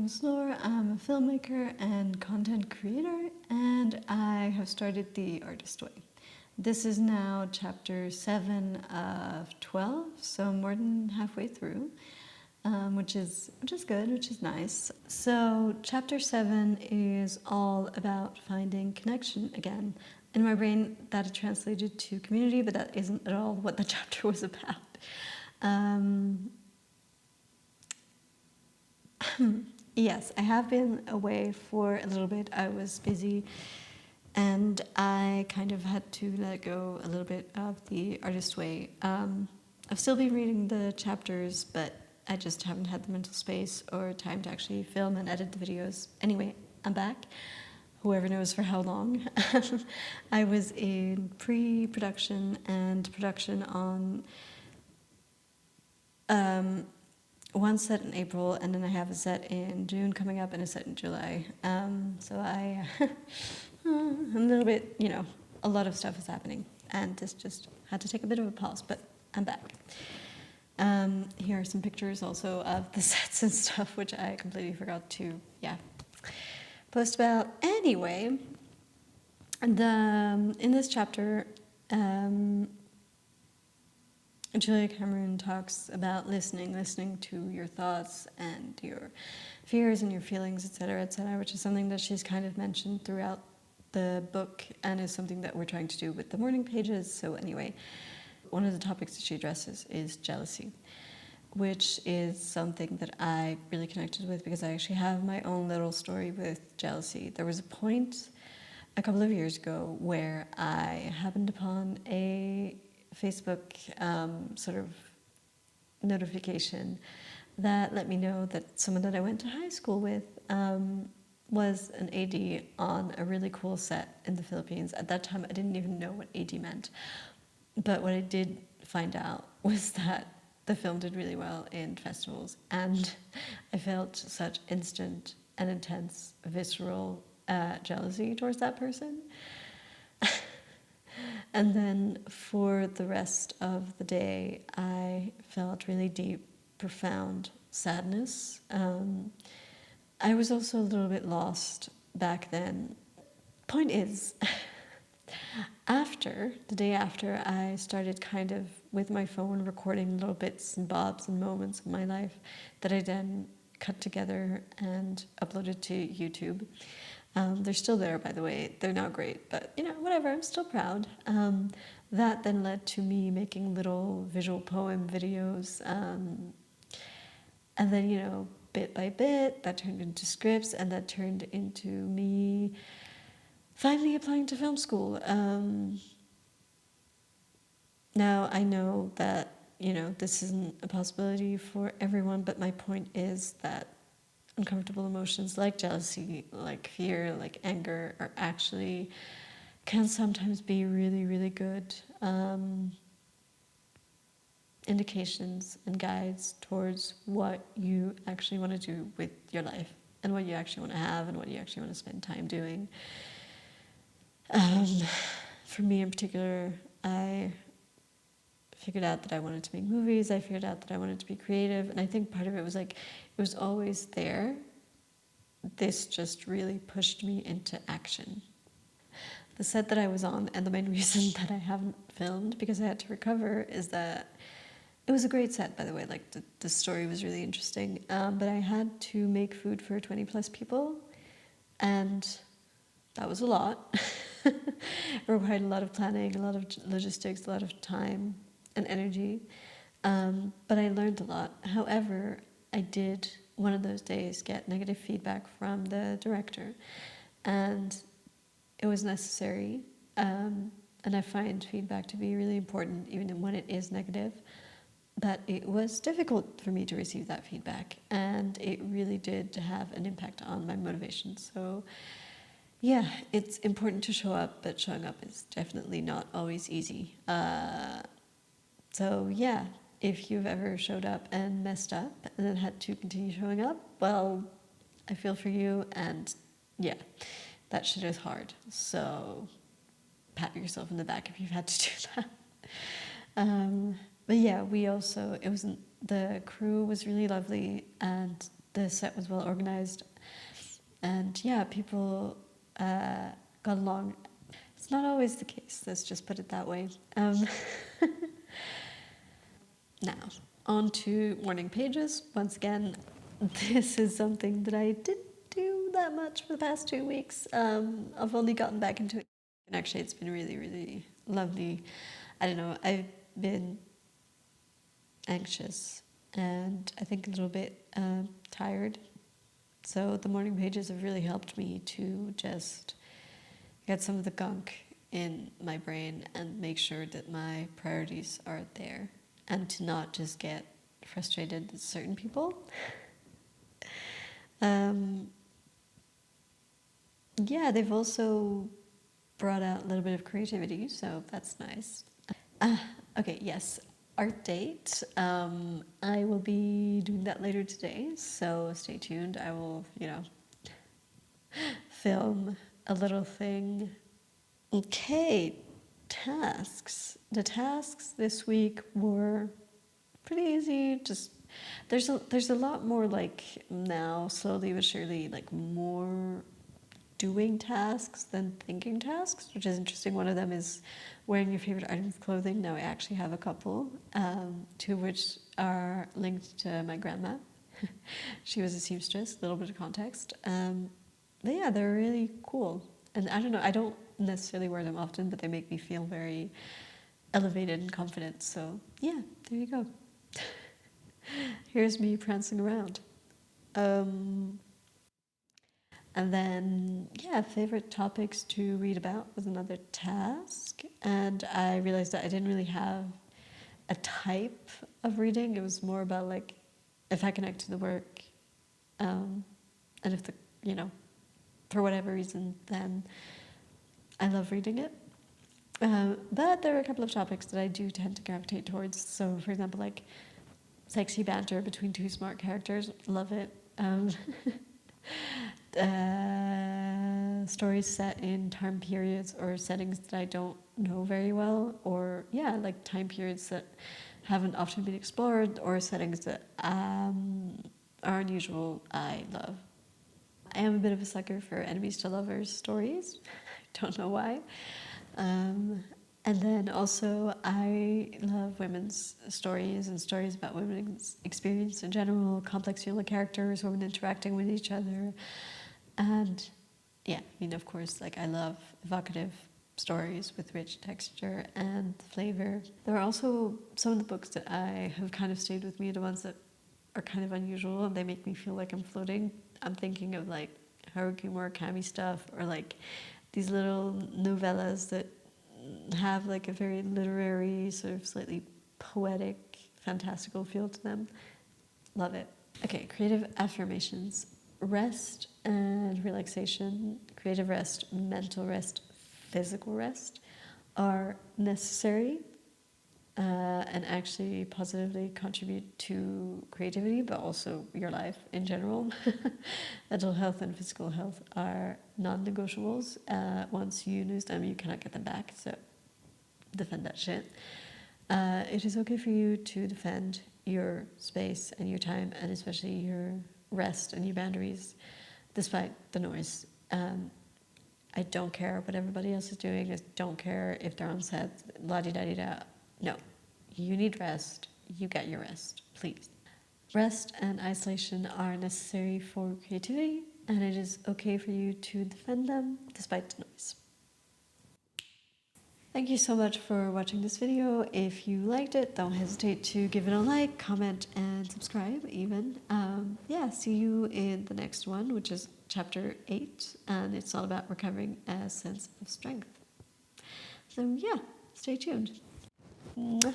name's Laura. I'm a filmmaker and content creator, and I have started The Artist Way. This is now chapter 7 of 12, so more than halfway through, which is good, which is nice. So chapter 7 is all about finding connection again. In my brain, that is translated to community, but that isn't at all what the chapter was about. Yes, I have been away for a little bit. I was busy and I kind of had to let go a little bit of The Artist Way. I've still been reading the chapters, but I just haven't had the mental space or time to actually film and edit the videos. Anyway, I'm back. Whoever knows for how long. I was in pre-production and production on one set in April, and then I have a set in June coming up and a set in July. So I, a little bit, a lot of stuff is happening, and this just had to take a bit of a pause, but I'm back. Here are some pictures also of the sets and stuff, which I completely forgot to, post about. Anyway, in this chapter, Julia Cameron talks about listening to your thoughts and your fears and your feelings, etc., which is something that she's kind of mentioned throughout the book and is something that we're trying to do with the morning pages. So anyway, one of the topics that she addresses is jealousy, which is something that I really connected with because I actually have my own little story with jealousy. There was a point a couple of years ago where I happened upon a Facebook sort of notification that let me know that someone that I went to high school with was an AD on a really cool set in the Philippines. At that time, I didn't even know what AD meant. But what I did find out was that the film did really well in festivals, and I felt such instant and intense, visceral jealousy towards that person. And then for the rest of the day, I felt really deep, profound sadness. I was also a little bit lost back then. Point is, the day after, I started kind of with my phone recording little bits and bobs and moments of my life that I then cut together and uploaded to YouTube. They're still there, by the way. They're not great, but whatever, I'm still proud. That then led to me making little visual poem videos. And then, bit by bit, that turned into scripts, and that turned into me finally applying to film school. Now, I know that, this isn't a possibility for everyone, but my point is that uncomfortable emotions like jealousy, like fear, like anger can sometimes be really, really good indications and guides towards what you actually want to do with your life and what you actually want to have and what you actually want to spend time doing. For me in particular, I figured out that I wanted to make movies. I figured out that I wanted to be creative. And I think part of it was it was always there. This just really pushed me into action. The set that I was on, and the main reason that I haven't filmed because I had to recover, is that it was a great set, by the way. Like the story was really interesting. But I had to make food for 20 plus people. And that was a lot. It required a lot of planning, a lot of logistics, a lot of time and energy, but I learned a lot. However, I did one of those days get negative feedback from the director, and it was necessary, and I find feedback to be really important even when it is negative. But it was difficult for me to receive that feedback, and it really did have an impact on my motivation. So yeah, it's important to show up, but showing up is definitely not always easy. So yeah, if you've ever showed up and messed up and then had to continue showing up, well, I feel for you, and yeah, that shit is hard. So pat yourself in the back if you've had to do that. But yeah, the crew was really lovely, and the set was well organized, and yeah, people got along. It's not always the case, let's just put it that way. Now, on to morning pages. Once again, this is something that I didn't do that much for the past 2 weeks. I've only gotten back into it. And actually, it's been really, really lovely. I don't know, I've been anxious and I think a little bit tired. So the morning pages have really helped me to just get some of the gunk in my brain and make sure that my priorities are there, and to not just get frustrated with certain people. Yeah, they've also brought out a little bit of creativity, so that's nice. Okay, yes, art date. I will be doing that later today, so stay tuned. I will, film a little thing. Okay, tasks. The tasks this week were pretty easy. Just there's a lot more, like, now, slowly but surely, like, more doing tasks than thinking tasks, which is interesting. One of them is wearing your favorite item of clothing. Now I actually have a couple, two of which are linked to my grandma. She was a seamstress, a little bit of context. But yeah, they're really cool. And I don't know, I don't necessarily wear them often, but they make me feel very elevated and confident. So yeah, there you go. Here's me prancing around. And then, yeah, favorite topics to read about was another task. And I realized that I didn't really have a type of reading. It was more about, like, if I connect to the work, and if for whatever reason, then I love reading it. But there are a couple of topics that I do tend to gravitate towards. So, for example, like sexy banter between two smart characters, love it. Stories set in time periods or settings that I don't know very well, or yeah, like time periods that haven't often been explored, or settings that are unusual, I love. I am a bit of a sucker for enemies to lovers stories. Don't know why. And then also, I love women's stories and stories about women's experience in general, complex female characters, women interacting with each other. And yeah, I mean, of course, like, I love evocative stories with rich texture and flavor. There are also some of the books that I have kind of stayed with me, the ones that are kind of unusual and they make me feel like I'm floating. I'm thinking of, like, Haruki Murakami stuff, or like these little novellas that have, like, a very literary, sort of slightly poetic, fantastical feel to them. Love it. Okay, creative affirmations. Rest and relaxation, creative rest, mental rest, physical rest are necessary, and actually positively contribute to creativity, but also your life in general. Mental health and physical health are non-negotiables. Once you lose them, you cannot get them back, so defend that shit. It is okay for you to defend your space and your time, and especially your rest and your boundaries, despite the noise. I don't care what everybody else is doing. I don't care if they're on set, la-di-da-di-da. No, you need rest. You get your rest, please. Rest and isolation are necessary for creativity, and it is okay for you to defend them despite the noise. Thank you so much for watching this video. If you liked it, don't hesitate to give it a like, comment, and subscribe even. Yeah, see you in the next one, which is chapter 8, and it's all about recovering a sense of strength. So yeah, stay tuned. Mwah.